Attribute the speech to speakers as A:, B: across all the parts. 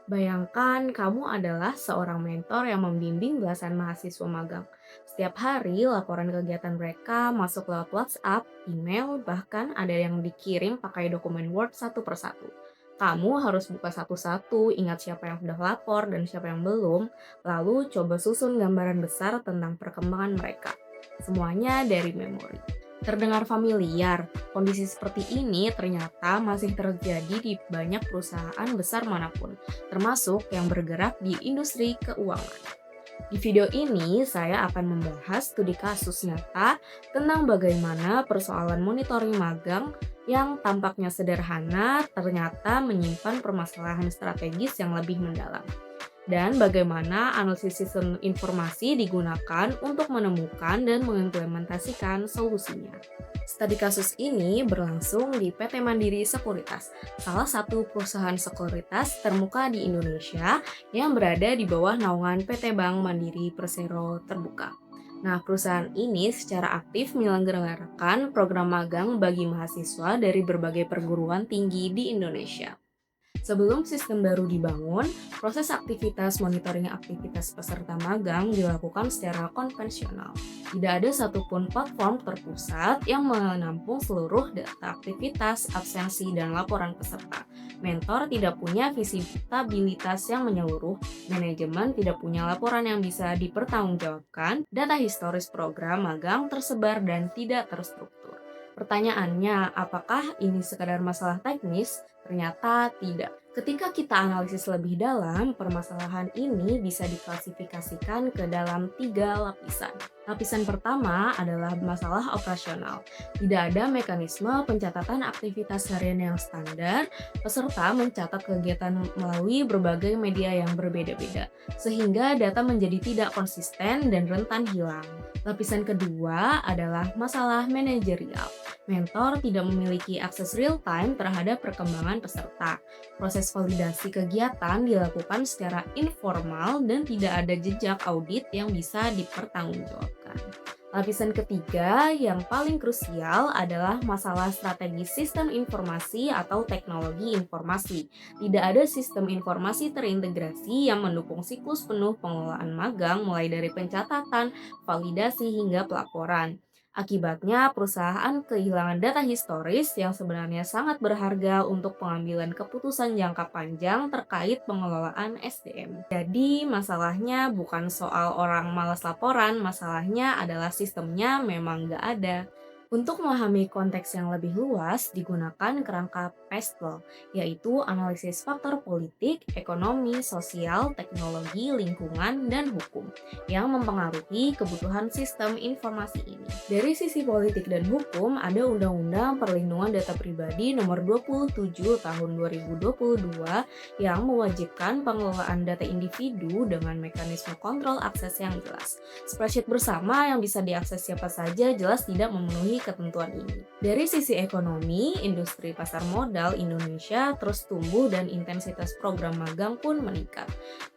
A: Bayangkan kamu adalah seorang mentor yang membimbing belasan mahasiswa magang. Setiap hari laporan kegiatan mereka masuk lewat WhatsApp, email, bahkan ada yang dikirim pakai dokumen Word satu persatu. Kamu harus buka satu-satu, ingat siapa yang sudah lapor dan siapa yang belum, lalu coba susun gambaran besar tentang perkembangan mereka. Semuanya dari memori. Terdengar familiar, kondisi seperti ini ternyata masih terjadi di banyak perusahaan besar manapun, termasuk yang bergerak di industri keuangan. Di video ini, saya akan membahas studi kasus nyata tentang bagaimana persoalan monitoring magang yang tampaknya sederhana ternyata menyimpan permasalahan strategis yang lebih mendalam dan bagaimana analisis sistem informasi digunakan untuk menemukan dan mengimplementasikan solusinya. Studi kasus ini berlangsung di PT Mandiri Sekuritas, salah satu perusahaan sekuritas termuka di Indonesia yang berada di bawah naungan PT Bank Mandiri Persero Terbuka. Nah, perusahaan ini secara aktif menyelenggarakan program magang bagi mahasiswa dari berbagai perguruan tinggi di Indonesia. Sebelum sistem baru dibangun, proses aktivitas monitoring aktivitas peserta magang dilakukan secara konvensional. Tidak ada satupun platform terpusat yang menampung seluruh data aktivitas, absensi, dan laporan peserta. Mentor tidak punya visitabilitas yang menyeluruh, manajemen tidak punya laporan yang bisa dipertanggungjawabkan, data historis program magang tersebar dan tidak terstruktur. Pertanyaannya, apakah ini sekadar masalah teknis? Ternyata tidak. Ketika kita analisis lebih dalam, permasalahan ini bisa diklasifikasikan ke dalam tiga lapisan. Lapisan pertama adalah masalah operasional. Tidak ada mekanisme pencatatan aktivitas harian yang standar, peserta mencatat kegiatan melalui berbagai media yang berbeda-beda, sehingga data menjadi tidak konsisten dan rentan hilang. Lapisan kedua adalah masalah manajerial. Mentor tidak memiliki akses real-time terhadap perkembangan peserta. Proses validasi kegiatan dilakukan secara informal dan tidak ada jejak audit yang bisa dipertanggungjawabkan. Lapisan ketiga yang paling krusial adalah masalah strategi sistem informasi atau teknologi informasi. Tidak ada sistem informasi terintegrasi yang mendukung siklus penuh pengelolaan magang mulai dari pencatatan, validasi hingga pelaporan. Akibatnya, perusahaan kehilangan data historis yang sebenarnya sangat berharga untuk pengambilan keputusan jangka panjang terkait pengelolaan SDM. Jadi, masalahnya bukan soal orang malas laporan, masalahnya adalah sistemnya memang nggak ada. Untuk memahami konteks yang lebih luas, digunakan kerangka PESTLE, yaitu analisis faktor politik, ekonomi, sosial, teknologi, lingkungan, dan hukum, yang mempengaruhi kebutuhan sistem informasi ini. Dari sisi politik dan hukum, ada Undang-Undang Perlindungan Data Pribadi Nomor 27 Tahun 2022 yang mewajibkan pengelolaan data individu dengan mekanisme kontrol akses yang jelas. Spreadsheet bersama yang bisa diakses siapa saja jelas tidak memenuhi ketentuan ini. Dari sisi ekonomi, industri pasar modal Indonesia terus tumbuh dan intensitas program magang pun meningkat.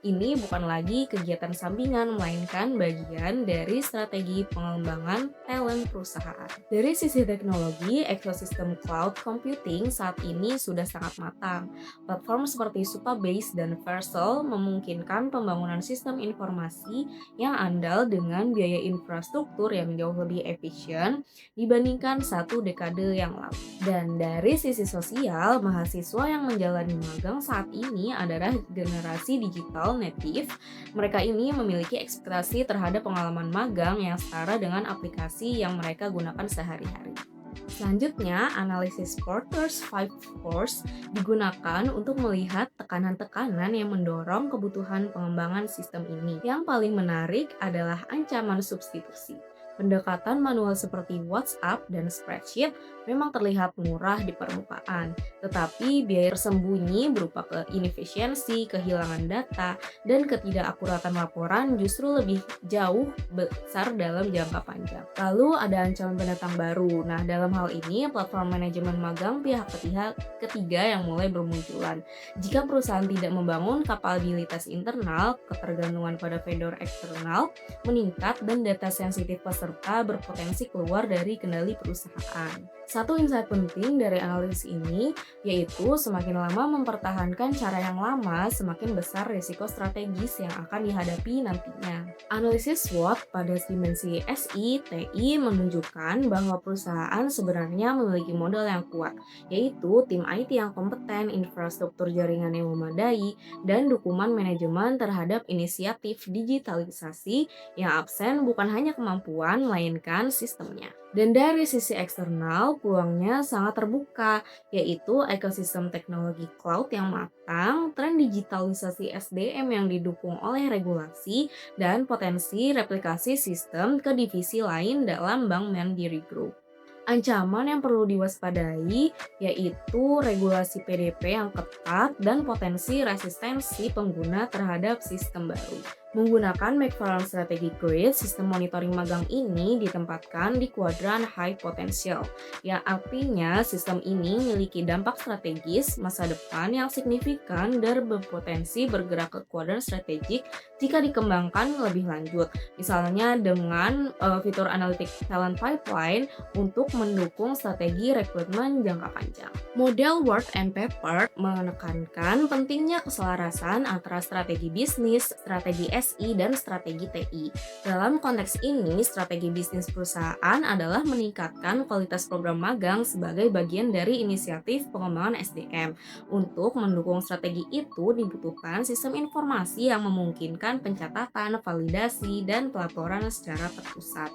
A: Ini bukan lagi kegiatan sampingan, melainkan bagian dari strategi pengembangan talent perusahaan. Dari sisi teknologi, ekosistem cloud computing saat ini sudah sangat matang. Platform seperti Supabase dan Vercel memungkinkan pembangunan sistem informasi yang andal dengan biaya infrastruktur yang jauh lebih efisien dibandingkan satu dekade yang lalu. Dan dari sisi sosial, mahasiswa yang menjalani magang saat ini adalah generasi digital native. Mereka ini memiliki ekspektasi terhadap pengalaman magang yang setara dengan aplikasi yang mereka gunakan sehari-hari. Selanjutnya, analisis Porter's Five Forces digunakan untuk melihat tekanan-tekanan yang mendorong kebutuhan pengembangan sistem ini. Yang paling menarik adalah ancaman substitusi. Pendekatan manual seperti WhatsApp dan spreadsheet memang terlihat murah di permukaan, tetapi biaya tersembunyi berupa inefisiensi, kehilangan data, dan ketidakakuratan laporan justru lebih jauh besar dalam jangka panjang. Lalu ada ancaman pendatang baru. Nah, dalam hal ini platform manajemen magang pihak ketiga yang mulai bermunculan. Jika perusahaan tidak membangun kapabilitas internal, ketergantungan pada vendor eksternal meningkat dan data sensitif peserta berpotensi keluar dari kendali perusahaan. Satu insight penting dari analisis ini yaitu semakin lama mempertahankan cara yang lama, semakin besar risiko strategis yang akan dihadapi nantinya. Analisis SWOT pada dimensi SI, TI menunjukkan bahwa perusahaan sebenarnya memiliki modal yang kuat, yaitu tim IT yang kompeten, infrastruktur jaringan yang memadai, dan dukungan manajemen terhadap inisiatif digitalisasi yang absen bukan hanya kemampuan, melainkan sistemnya. Dan dari sisi eksternal, peluangnya sangat terbuka, yaitu ekosistem teknologi cloud yang matang, tren digitalisasi SDM yang didukung oleh regulasi, dan potensi replikasi sistem ke divisi lain dalam Bank Mandiri Group. Ancaman yang perlu diwaspadai yaitu regulasi PDP yang ketat dan potensi resistensi pengguna terhadap sistem baru. Menggunakan McFarland Strategic Grid, sistem monitoring magang ini ditempatkan di kuadran high potential, yang artinya sistem ini memiliki dampak strategis masa depan yang signifikan dan berpotensi bergerak ke kuadran strategik jika dikembangkan lebih lanjut. Misalnya dengan fitur analitik talent pipeline untuk mendukung strategi rekrutmen jangka panjang. Model Word and Paper menekankan pentingnya keselarasan antara strategi bisnis, strategi SI, dan strategi TI. Dalam konteks ini, strategi bisnis perusahaan adalah meningkatkan kualitas program magang sebagai bagian dari inisiatif pengembangan SDM. Untuk mendukung strategi itu dibutuhkan sistem informasi yang memungkinkan pencatatan, validasi, dan pelaporan secara terpusat.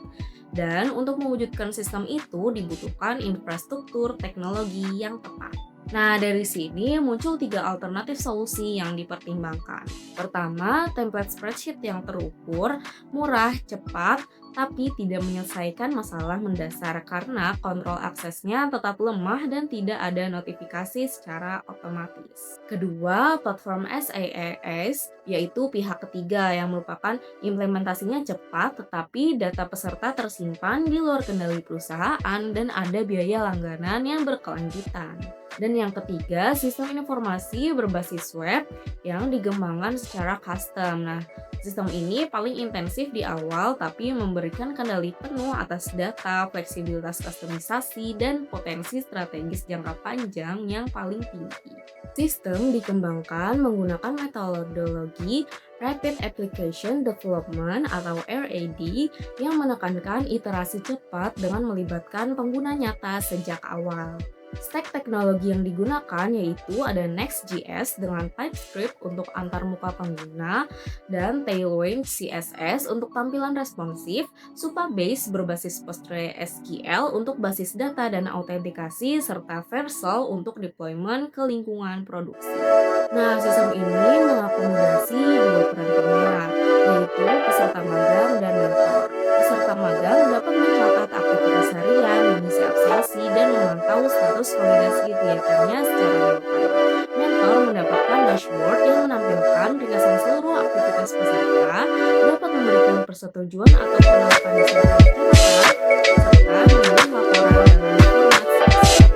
A: Dan untuk mewujudkan sistem itu dibutuhkan infrastruktur teknologi yang tepat. Nah, dari sini muncul 3 alternatif solusi yang dipertimbangkan. Pertama, template spreadsheet yang terukur, murah, cepat, tapi tidak menyelesaikan masalah mendasar karena kontrol aksesnya tetap lemah dan tidak ada notifikasi secara otomatis. Kedua, platform SaaS, yaitu pihak ketiga yang merupakan implementasinya cepat tetapi data peserta tersimpan di luar kendali perusahaan dan ada biaya langganan yang berkelanjutan. Dan yang ketiga, sistem informasi berbasis web yang dikembangkan secara custom. Nah, sistem ini paling intensif di awal tapi memberikan kendali penuh atas data, fleksibilitas kustomisasi, dan potensi strategis jangka panjang yang paling tinggi. Sistem dikembangkan menggunakan metodologi Rapid Application Development atau RAD yang menekankan iterasi cepat dengan melibatkan pengguna nyata sejak awal. Stack teknologi yang digunakan yaitu ada Next.js dengan TypeScript untuk antarmuka pengguna dan Tailwind CSS untuk tampilan responsif, Supabase berbasis PostgreSQL untuk basis data dan autentikasi, serta Vercel untuk deployment ke lingkungan produksi. Nah, sistem ini mengakomodasi 2 peran pengguna, yaitu peserta magang dan mentor. Peserta magang dapat mencatat aktivitas harian, mengisi absensi, dan memantau status validasi kegiatannya secara real-time. Mentor mendapatkan dashboard yang menampilkan ringkasan seluruh aktivitas peserta, dapat memberikan persetujuan atau penolakan disertai catatan, serta mengirim laporan dalam format CSV.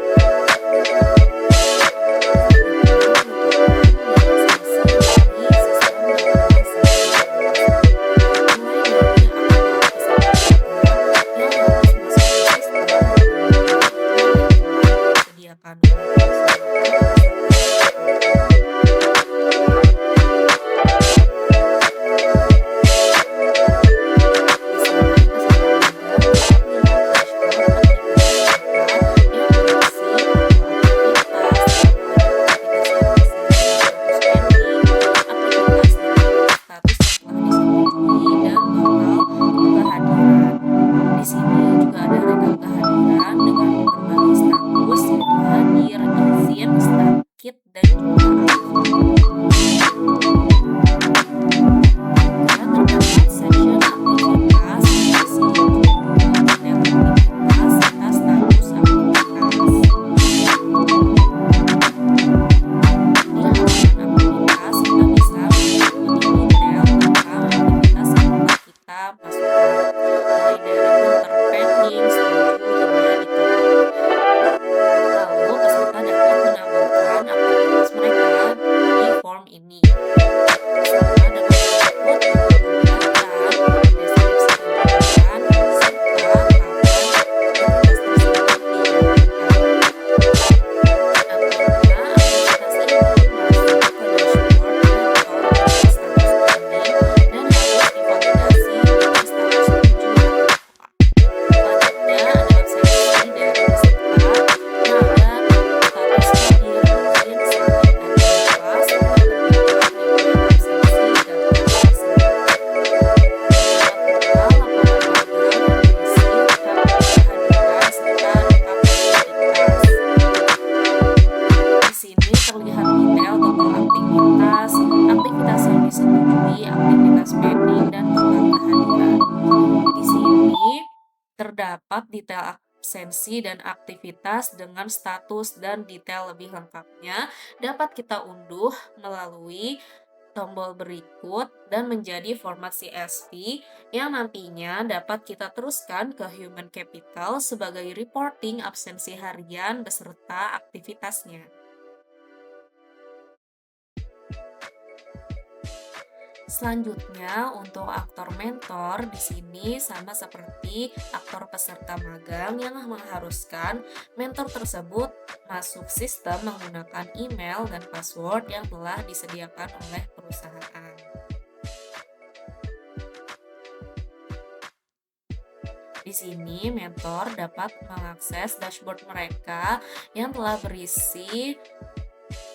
A: detail absensi dan aktivitas dengan status dan detail lebih lengkapnya dapat kita unduh melalui tombol berikut dan menjadi format CSV yang nantinya dapat kita teruskan ke Human Capital sebagai reporting absensi harian beserta aktivitasnya. Selanjutnya, untuk aktor mentor di sini sama seperti aktor peserta magang yang mengharuskan mentor tersebut masuk sistem menggunakan email dan password yang telah disediakan oleh perusahaan. Di sini, mentor dapat mengakses dashboard mereka yang telah berisi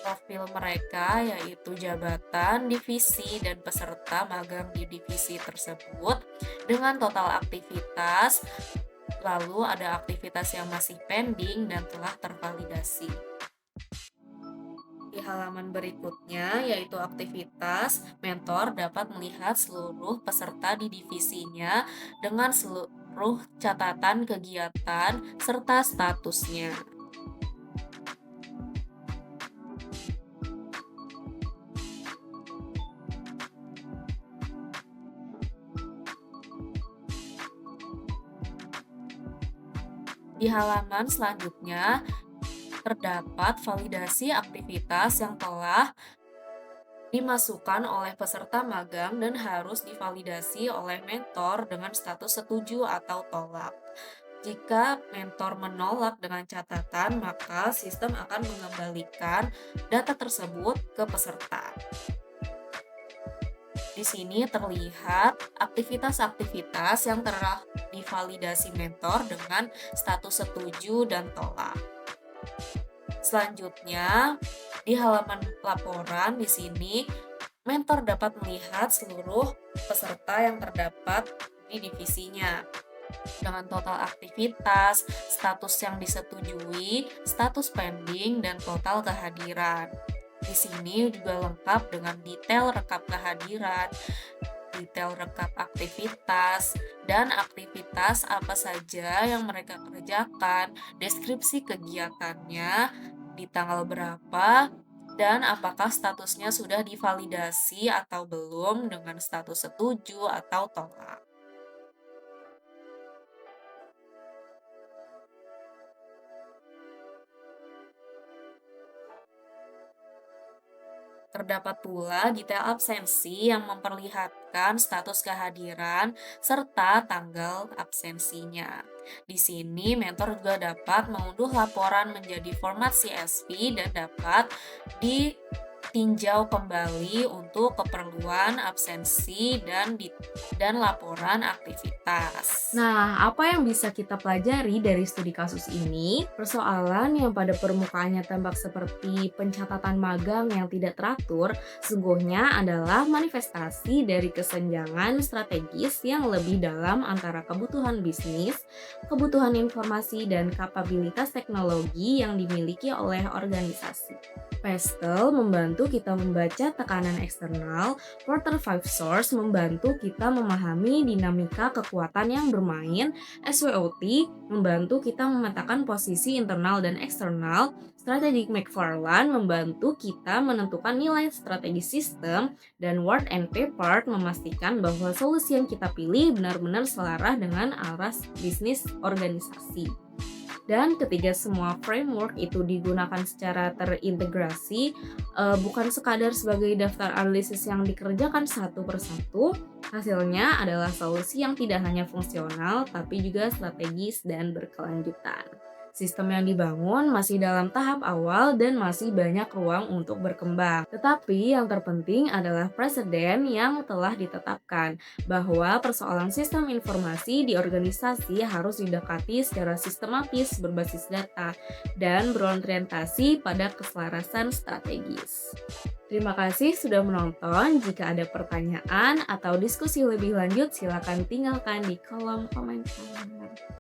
A: profil mereka, yaitu jabatan, divisi, dan peserta magang di divisi tersebut dengan total aktivitas, lalu ada aktivitas yang masih pending dan telah tervalidasi. Di halaman berikutnya, yaitu aktivitas, mentor dapat melihat seluruh peserta di divisinya dengan seluruh catatan kegiatan serta statusnya. Di halaman selanjutnya, terdapat validasi aktivitas yang telah dimasukkan oleh peserta magang dan harus divalidasi oleh mentor dengan status setuju atau tolak. Jika mentor menolak dengan catatan, maka sistem akan mengembalikan data tersebut ke peserta. Di sini terlihat aktivitas-aktivitas yang telah divalidasi mentor dengan status setuju dan tolak. Selanjutnya, di halaman laporan di sini mentor dapat melihat seluruh peserta yang terdapat di divisinya dengan total aktivitas, status yang disetujui, status pending, dan total kehadiran. Di sini juga lengkap dengan detail rekap kehadiran, detail rekap aktivitas, dan aktivitas apa saja yang mereka kerjakan, deskripsi kegiatannya, di tanggal berapa, dan apakah statusnya sudah divalidasi atau belum dengan status setuju atau tolak. Terdapat pula detail absensi yang memperlihatkan status kehadiran serta tanggal absensinya. Di sini, mentor juga dapat mengunduh laporan menjadi format CSV dan dapat ditinjau kembali untuk keperluan absensi dan laporan aktivitas.
B: Nah, apa yang bisa kita pelajari dari studi kasus ini? Persoalan yang pada permukaannya tampak seperti pencatatan magang yang tidak teratur, sungguhnya adalah manifestasi dari kesenjangan strategis yang lebih dalam antara kebutuhan bisnis, kebutuhan informasi, dan kapabilitas teknologi yang dimiliki oleh organisasi. Pestel membantu kita membaca tekanan eksternal, Porter Five Source membantu kita memahami dinamika kekuatan yang bermain, SWOT membantu kita memetakan posisi internal dan eksternal, Strategic McFarlane membantu kita menentukan nilai strategi sistem, dan Word and Papert memastikan bahwa solusi yang kita pilih benar-benar selaras dengan arah bisnis organisasi. Dan ketiga semua framework itu digunakan secara terintegrasi, bukan sekadar sebagai daftar analisis yang dikerjakan satu persatu. Hasilnya adalah solusi yang tidak hanya fungsional, tapi juga strategis dan berkelanjutan. Sistem yang dibangun masih dalam tahap awal dan masih banyak ruang untuk berkembang. Tetapi yang terpenting adalah preseden yang telah ditetapkan, bahwa persoalan sistem informasi di organisasi harus didekati secara sistematis berbasis data dan berorientasi pada keselarasan strategis. Terima kasih sudah menonton. Jika ada pertanyaan atau diskusi lebih lanjut, silakan tinggalkan di kolom komentar.